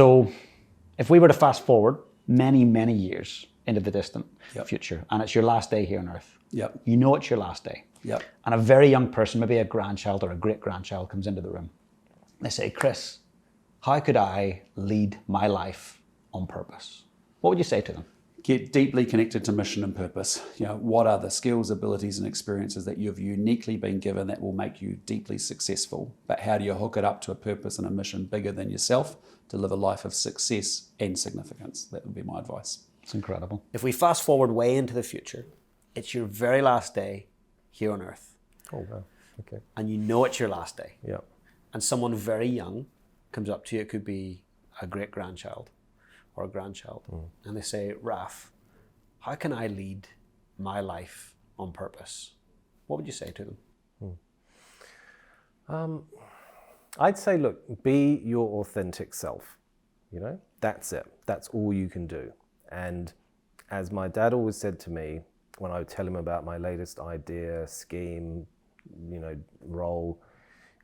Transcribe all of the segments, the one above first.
So if we were to fast forward many, many years into the distant future, and it's your last day here on Earth, you know it's your last day, and a very young person, maybe a grandchild or a great-grandchild, comes into the room. They say, Chris, how could I lead my life on purpose? What would you say to them? Get deeply connected to mission and purpose. You know, what are the skills, abilities, and experiences that you've uniquely been given that will make you deeply successful? But how do you hook it up to a purpose and a mission bigger than yourself to live a life of success and significance? That would be my advice. It's incredible. If we fast forward way into the future, it's your very last day here on Earth. Oh, wow. Okay. And you know it's your last day. Yeah. And someone very young comes up to you. It could be a great-grandchild or a grandchild. And they say, Raf, how can I lead my life on purpose? What would you say to them? I'd say, look, be your authentic self. You know, that's it. That's all you can do. And as my dad always said to me, when I would tell him about my latest idea, scheme, role,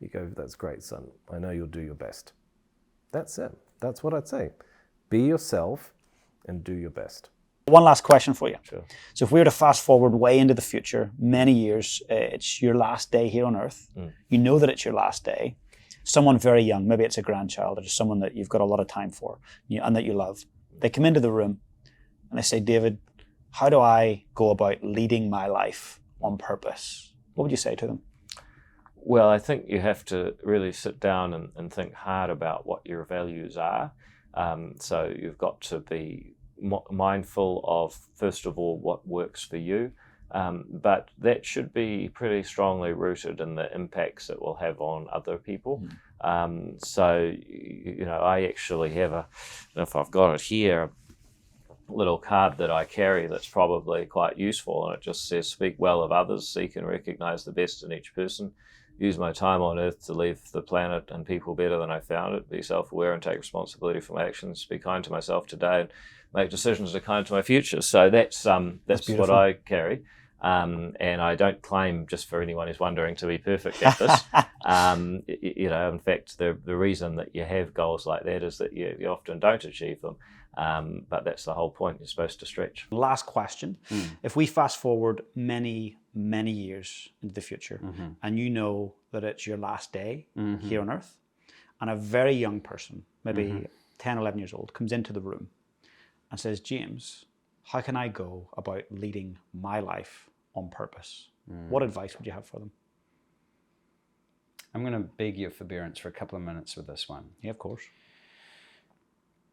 he'd go, that's great, son. I know you'll do your best. That's it. That's what I'd say. Be yourself and do your best. One last question for you. Sure. So if we were to fast forward way into the future, many years, it's your last day here on Earth. You know that it's your last day. Someone very young, maybe it's a grandchild or just someone that you've got a lot of time for and that you love. They come into the room and they say, David, how do I go about leading my life on purpose? What would you say to them? Well, I think you have to really sit down and think hard about what your values are. So you've got to be mindful of, first of all, what works for you, but that should be pretty strongly rooted in the impacts it will have on other people. So, I actually have if I've got it here, a little card that I carry that's probably quite useful, and it just says, speak well of others, seek and recognize the best in each person. Use my time on Earth to leave the planet and people better than I found it. Be self-aware and take responsibility for my actions. Be kind to myself today and make decisions that are kind to my future. So that's what I carry. And I don't claim, just for anyone who's wondering, to be perfect at this. In fact, the reason that you have goals like that is that you often don't achieve them. But that's the whole point. You're supposed to stretch. Last question. If we fast forward many, many years into the future, and you know that it's your last day here on Earth, and a very young person, maybe 10, 11 years old, comes into the room and says, James, how can I go about leading my life on purpose? What advice would you have for them? I'm going to beg your forbearance for a couple of minutes with this one. Yeah, of course.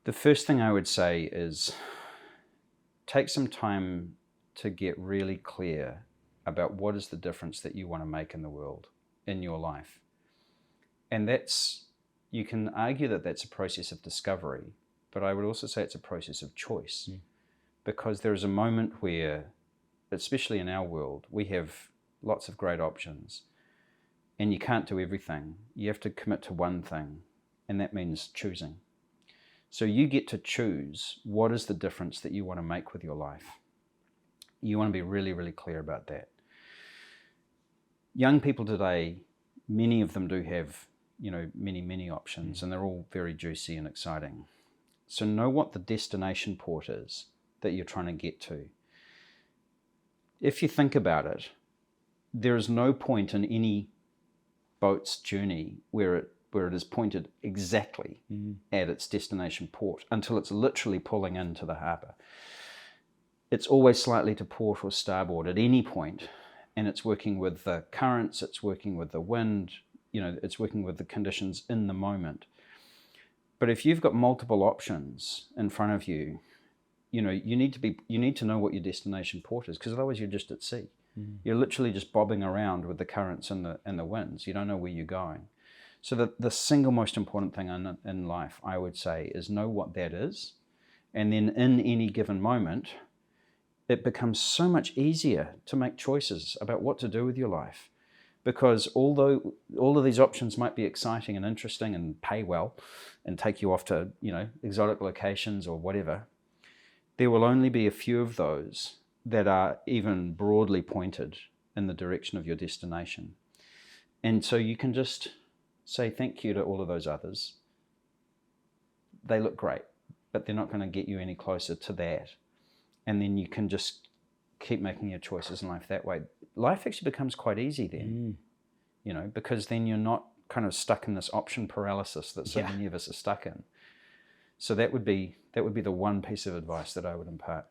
The first thing I would say is take some time to get really clear about what is the difference that you want to make in the world, in your life. And you can argue that that's a process of discovery, but I would also say it's a process of choice. Because there is a moment where, especially in our world, we have lots of great options and you can't do everything. You have to commit to one thing, and that means choosing. So you get to choose what is the difference that you want to make with your life. You want to be really, really clear about that. Young people today, many of them do have, many, many options, and they're all very juicy and exciting. So know what the destination port is that you're trying to get to. If you think about it, there is no point in any boat's journey where it is pointed exactly at its destination port until it's literally pulling into the harbour. It's always slightly to port or starboard at any point, and it's working with the currents, it's working with the wind, it's working with the conditions in the moment. But if you've got multiple options in front of you, you need to know what your destination port is, because otherwise you're just at sea. You're literally just bobbing around with the currents and the winds. You don't know where you're going. So the single most important thing in life, I would say, is know what that is. And then in any given moment, it becomes so much easier to make choices about what to do with your life. Because although all of these options might be exciting and interesting and pay well and take you off to, exotic locations or whatever, there will only be a few of those that are even broadly pointed in the direction of your destination. And so you can just say thank you to all of those others. they look great, but they're not going to get you any closer to that. And then you can just keep making your choices in life that way. Life actually becomes quite easy then, you know, because then you're not kind of stuck in this option paralysis that so many of us are stuck in. So that would be the one piece of advice that I would impart.